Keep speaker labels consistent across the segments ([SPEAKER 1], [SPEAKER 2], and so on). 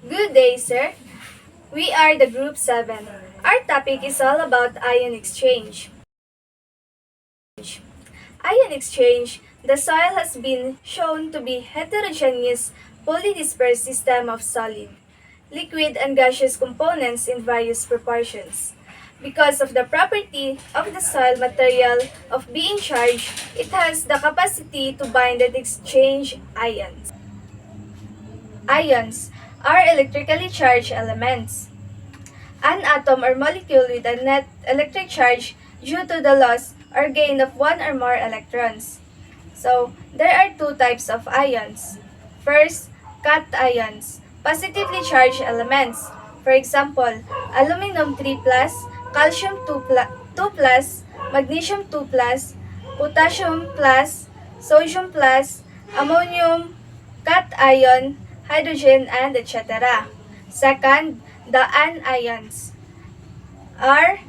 [SPEAKER 1] Good day, sir. We are the Group 7. Our topic is all about ion exchange. Ion exchange, the soil has been shown to be heterogeneous, polydispersed system of solid, liquid and gaseous components in various proportions. Because of the property of the soil material of being charged, it has the capacity to bind and exchange ions. Ions are electrically charged elements. An atom or molecule with a net electric charge due to the loss or gain of one or more electrons. So, there are two types of ions. First, cations, positively charged elements. For example, aluminum 3+, calcium 2+, magnesium 2+, potassium plus, sodium plus, ammonium, cation, hydrogen, and etc. Second, the anions are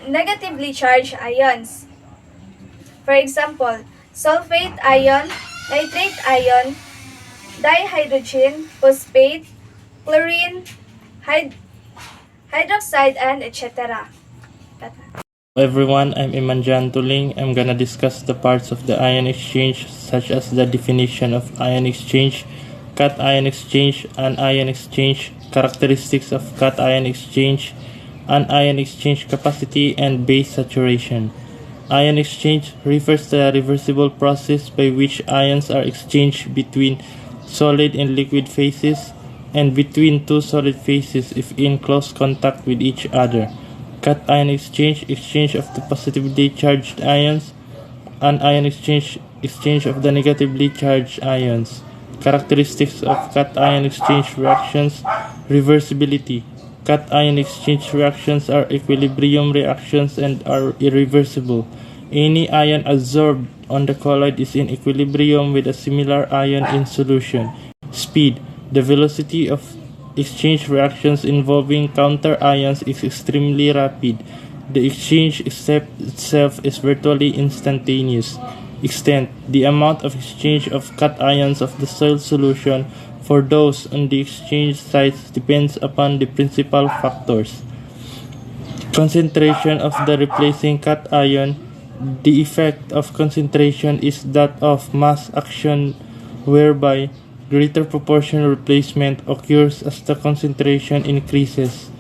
[SPEAKER 1] negatively charged ions. For example, sulfate ion, nitrate ion, dihydrogen, phosphate, chlorine, hydroxide, and etc.
[SPEAKER 2] Everyone, I'm Imanjan Tuling. I'm gonna discuss the parts of the ion exchange, such as the definition of ion exchange, cation exchange, anion exchange, characteristics of cation exchange, anion exchange capacity, and base saturation. Ion exchange refers to a reversible process by which ions are exchanged between solid and liquid phases and between two solid phases if in close contact with each other. Cation exchange, exchange of the positively charged ions. Anion exchange, exchange of the negatively charged ions. Characteristics of cation exchange reactions. Reversibility. Cation exchange reactions are equilibrium reactions and are irreversible. Any ion adsorbed on the colloid is in equilibrium with a similar ion in solution. Speed. The velocity of exchange reactions involving counter ions is extremely rapid. The exchange step itself is virtually instantaneous. Extent. The amount of exchange of cations of the soil solution for those on the exchange sites depends upon the principal factors. Concentration of the replacing cation. The effect of concentration is that of mass action, whereby greater proportional replacement occurs as the concentration increases.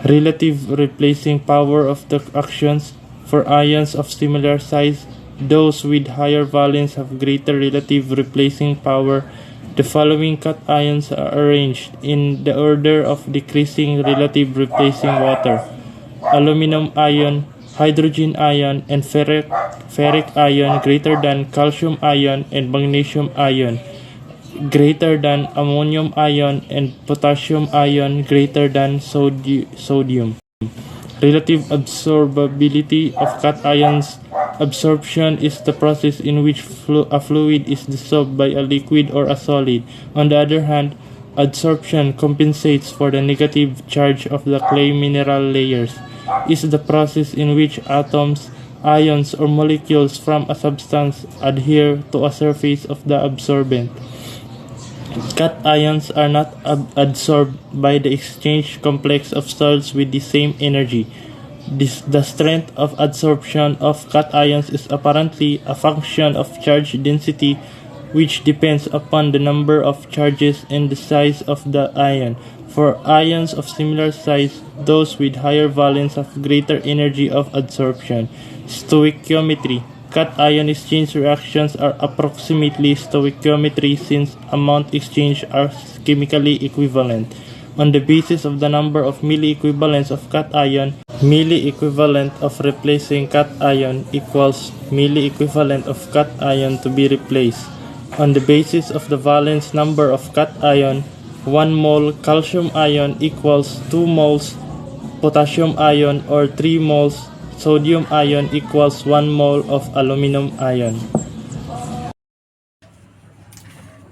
[SPEAKER 2] Relative replacing power of the actions. For ions of similar size, those with higher valence have greater relative replacing power. The following cations are arranged in the order of decreasing relative replacing water: aluminum ion, hydrogen ion, and ferric ion greater than calcium ion and magnesium ion greater than ammonium ion, and potassium ion greater than sodium. Relative absorbability of cations. Absorption is the process in which a fluid is dissolved by a liquid or a solid. On the other hand, adsorption compensates for the negative charge of the clay mineral layers. Is the process in which atoms, ions, or molecules from a substance adhere to a surface of the absorbent. Cations are not adsorbed by the exchange complex of soils with the same energy. The strength of adsorption of cations is apparently a function of charge density, which depends upon the number of charges and the size of the ion. For ions of similar size, those with higher valence have greater energy of adsorption. Stoichiometry. Cation exchange reactions are approximately stoichiometry since amount exchanged are chemically equivalent. On the basis of the number of milli-equivalents of cation, milli-equivalent of replacing cation equals milli-equivalent of cation to be replaced. On the basis of the valence number of cation, 1 mole calcium ion equals 2 moles potassium ion, or 3 moles sodium ion equals 1 mole of aluminum ion.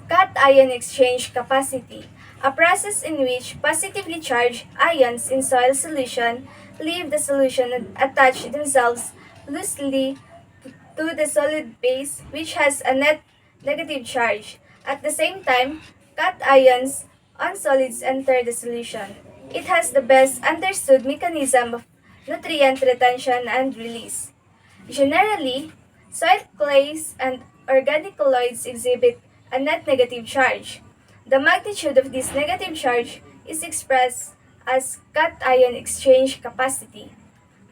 [SPEAKER 1] Cation exchange capacity, a process in which positively charged ions in soil solution leave the solution and attach themselves loosely to the solid base which has a net negative charge. At the same time, cations on solids enter the solution. It has the best understood mechanism of nutrient retention and release. Generally, soil clays and organic colloids exhibit a net negative charge. The magnitude of this negative charge is expressed as cation exchange capacity.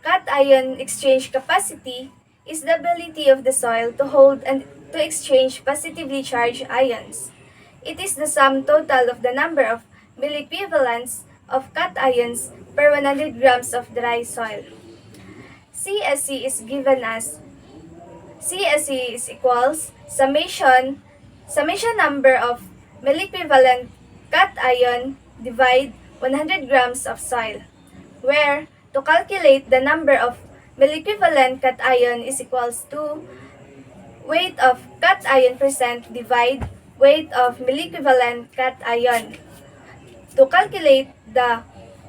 [SPEAKER 1] Cation exchange capacity is the ability of the soil to hold and to exchange positively charged ions. It is the sum total of the number of milliequivalents of cations per 100 grams of dry soil. CSC is given as CSC is equals summation number of milliequivalent cation divide 100 grams of soil, where to calculate the number of milliequivalent cation is equals to weight of cation percent divide weight of milliequivalent cation. To calculate the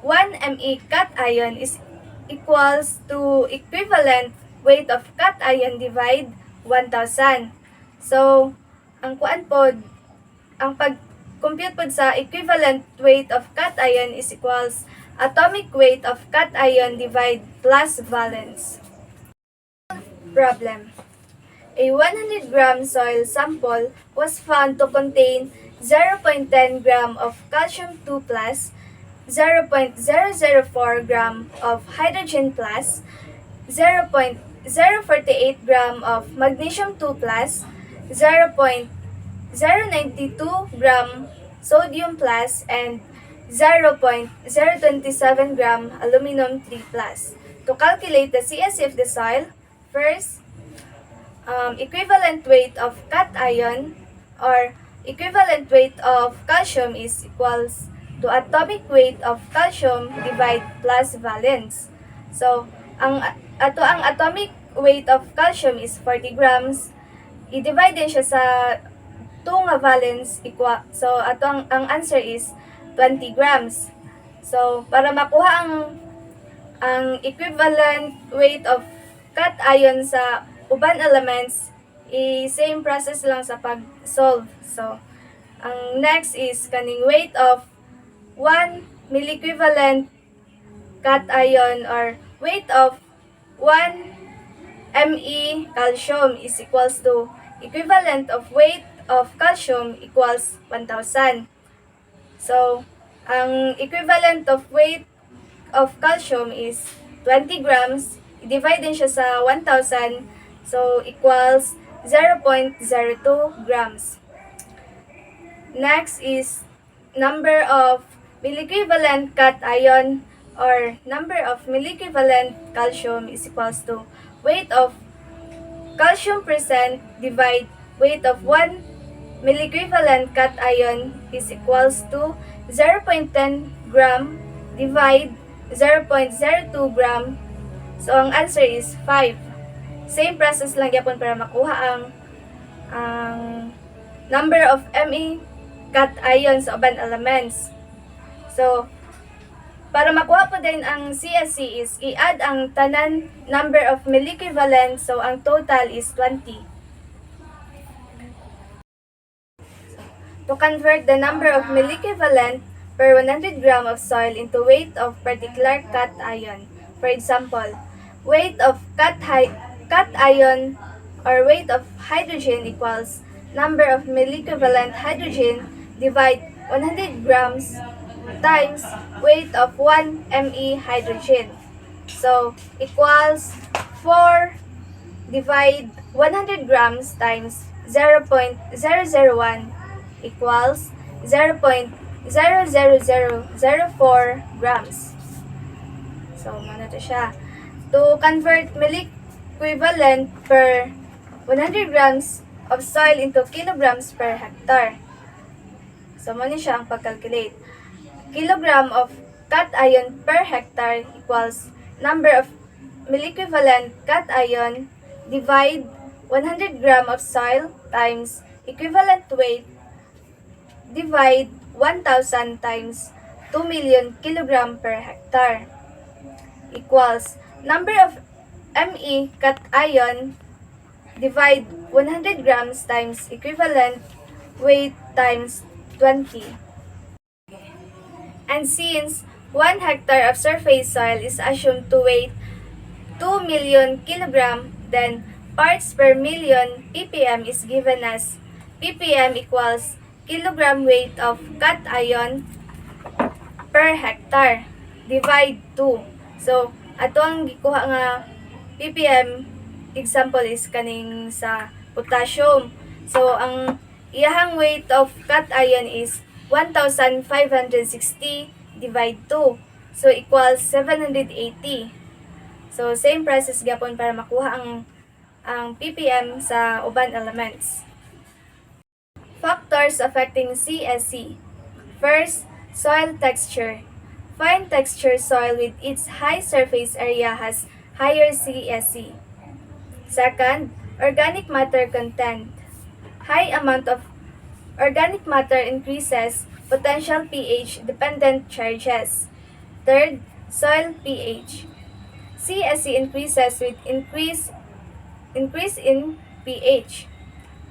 [SPEAKER 1] 1 Me cation is equals to equivalent weight of cation divide 1,000. So, ang pag-compute pod sa equivalent weight of cation is equals atomic weight of cation divide plus valence. Problem. A 100 gram soil sample was found to contain 0.10 gram of calcium 2 plus, 0.004 gram of hydrogen plus, 0.048 gram of magnesium 2 plus, 0.092 gram sodium plus, and 0.027 gram aluminum 3 plus. To calculate the CSC of the soil, first, equivalent weight of cation or equivalent weight of calcium is equals to atomic weight of calcium divide plus valence. So, ang atomic weight of calcium is 40 grams. I-divide din siya sa 2 nga valence equal. So, ang answer is 20 grams. So, para makuha ang equivalent weight of cation sa uban elements, same process lang sa pag-solve. So, ang next is kaning weight of 1 milliequivalent cation or weight of 1 Me calcium is equals to equivalent of weight of calcium equals 1,000. So, ang equivalent of weight of calcium is 20 grams. I-divide din siya sa 1,000. So, equals 0.02 grams. Next is number of milliequivalent cation or number of milliequivalent calcium is equals to weight of calcium percent divide weight of 1 milliequivalent cation is equals to 0.10 gram divide 0.02 gram. So, ang answer is 5. Same process lang yapon para makuha ang number of Me cation sa uban elements. So, para makuha po din ang CSC is i-add ang tanan number of milliequivalent. So, ang total is 20. To convert the number of milliequivalent per 100 gram of soil into weight of particular cation. For example, weight of cation or weight of hydrogen equals number of milliequivalent hydrogen divide 100 grams times weight of 1 Me hydrogen. So, equals 4 divide 100 grams times 0.001 equals 0.00004 grams. So, ano to siya? To convert milliequivalent per 100 grams of soil into kilograms per hectare. So, ano siya ang pag-calculate? Kilogram of cation per hectare equals number of milliequivalent cation divide 100 gram of soil times equivalent weight divide 1,000 times 2 million kilogram per hectare equals number of Me cation divide 100 grams times equivalent weight times 20. And since 1 hectare of surface soil is assumed to weigh 2 million kilogram, then parts per million ppm is given as ppm equals kilogram weight of cation per hectare divide 2. So, ato ang gikuha nga ppm example is kaning sa potassium. So, ang iyahang weight of cation is 1,560 divide 2. So, equals 780. So, same process gyapon para makuha ang ppm sa uban elements. Factors affecting CSC. First, soil texture. Fine texture soil with its high surface area has higher CSC. Second, organic matter content. High amount of organic matter increases potential pH-dependent charges. Third, soil pH. CSC increases with increase in pH.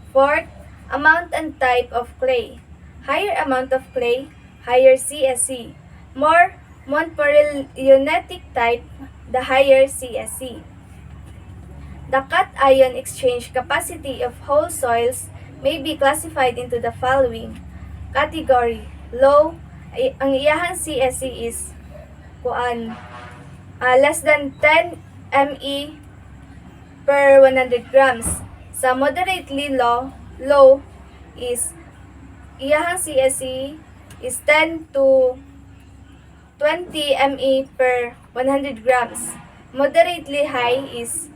[SPEAKER 1] Fourth, amount and type of clay. Higher amount of clay, higher CSC. More montmorillonitic type, the higher CSC. The cation exchange capacity of whole soils may be classified into the following. Category: low, ang iyahang CSC is less than 10 ME per 100 grams. Sa moderately low is iyahang CSC is 10 to 20 ME per 100 grams. Moderately high is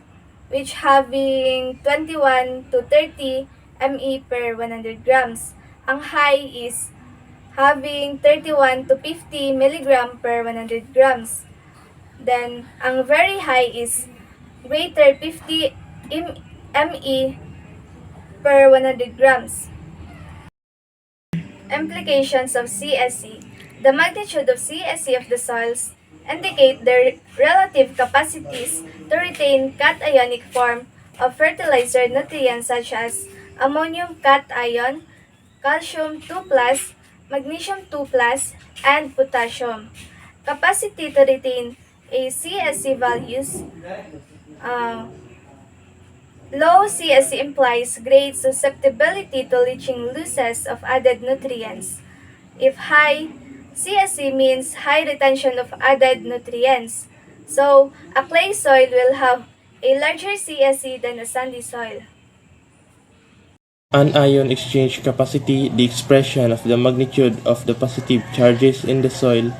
[SPEAKER 1] which having 21 to 30 ME per 100 grams. Ang high is having 31 to 50 mg per 100 grams. Then, ang very high is greater 50 ME per 100 grams. Implications of CSC. The magnitude of CSC of the soils indicate their relative capacities to retain cationic form of fertilizer nutrients such as ammonium cation, calcium 2+, magnesium 2+, and potassium. Capacity to retain a CSC values. Low CSC implies great susceptibility to leaching losses of added nutrients. If high CSC means high retention of added nutrients. So, a clay soil will have a larger CSC than a sandy soil.
[SPEAKER 2] Anion exchange capacity, the expression of the magnitude of the positive charges in the soil.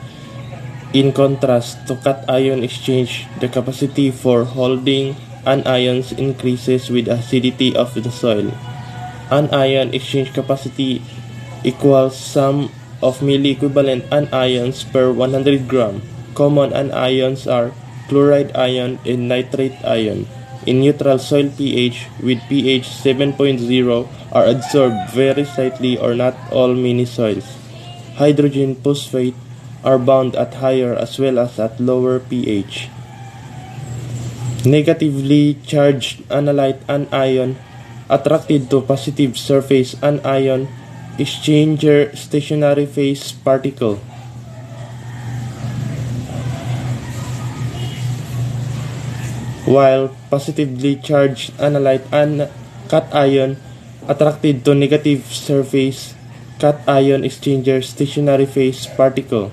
[SPEAKER 2] In contrast to cation exchange, the capacity for holding anions increases with acidity of the soil. Anion exchange capacity equals sum of milli-equivalent anions per 100 gram. Common anions are chloride ion and nitrate ion. In neutral soil pH with pH 7.0 are adsorbed very slightly or not all mini soils. Hydrogen phosphate are bound at higher as well as at lower pH. Negatively charged analyte anion attracted to positive surface anion exchanger stationary phase particle. While positively charged analyte cation attracted to negative surface cation exchanger stationary phase particle.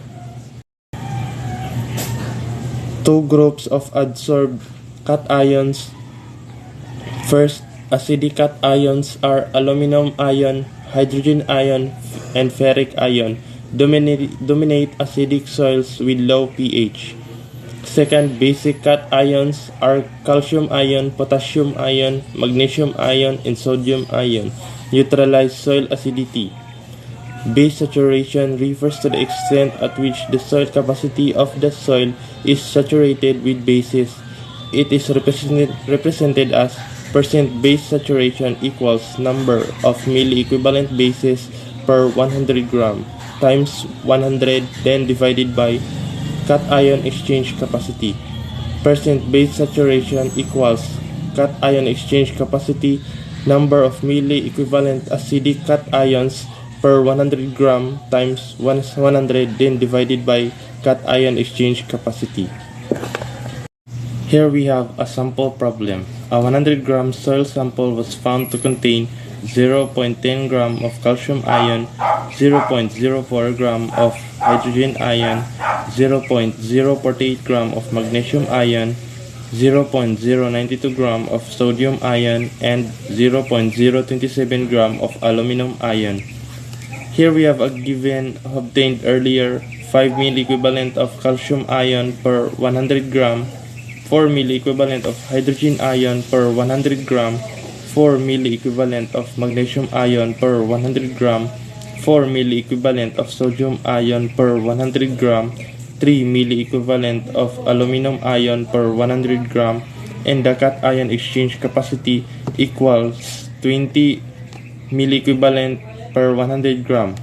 [SPEAKER 2] Two groups of adsorbed cations. First, acidic cations are aluminum ion, hydrogen ion, and ferric ion. Dominate acidic soils with low pH. Second, basic cations are calcium ion, potassium ion, magnesium ion, and sodium ion. Neutralize soil acidity. Base saturation refers to the extent at which the soil capacity of the soil is saturated with bases. It is represented as percent base saturation equals number of milli-equivalent bases per 100 gram times 100 then divided by cation exchange capacity. Percent base saturation equals cation exchange capacity number of milli-equivalent acidic cations per 100 gram times 100 then divided by cation exchange capacity. Here we have a sample problem. A 100 gram soil sample was found to contain 0.10 gram of calcium ion, 0.04 gram of hydrogen ion, 0.048 gram of magnesium ion, 0.092 gram of sodium ion, and 0.027 gram of aluminum ion. Here we have a given obtained earlier 5 milliequivalent of calcium ion per 100 gram, 4 milliequivalent of hydrogen ion per 100 gram, 4 milliequivalent of magnesium ion per 100 gram, 4 milliequivalent of sodium ion per 100 gram, 3 milliequivalent of aluminum ion per 100 gram, and the cation exchange capacity equals 20 milliequivalent per 100 gram.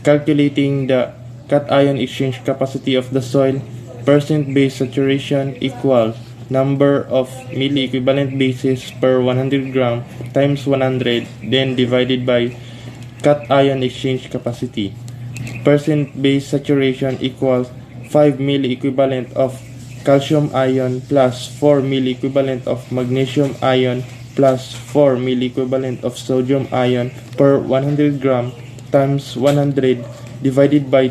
[SPEAKER 2] Calculating the cation exchange capacity of the soil, percent base saturation equals number of milliequivalent bases per 100 gram times 100 then divided by cation exchange capacity. Percent base saturation equals 5 milliequivalent of calcium ion plus 4 milliequivalent of magnesium ion plus 4 milliequivalent of sodium ion per 100 gram times 100 divided by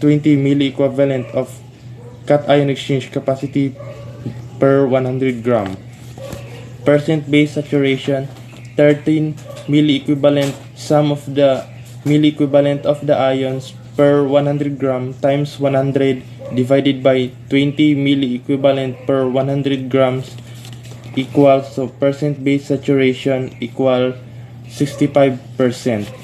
[SPEAKER 2] 20 milliequivalent of cation exchange capacity per 100 gram. Percent base saturation 13 milliequivalent sum of the milliequivalent of the ions per 100 gram times 100 divided by 20 milliequivalent per 100 grams equals, so percent base saturation equal 65%.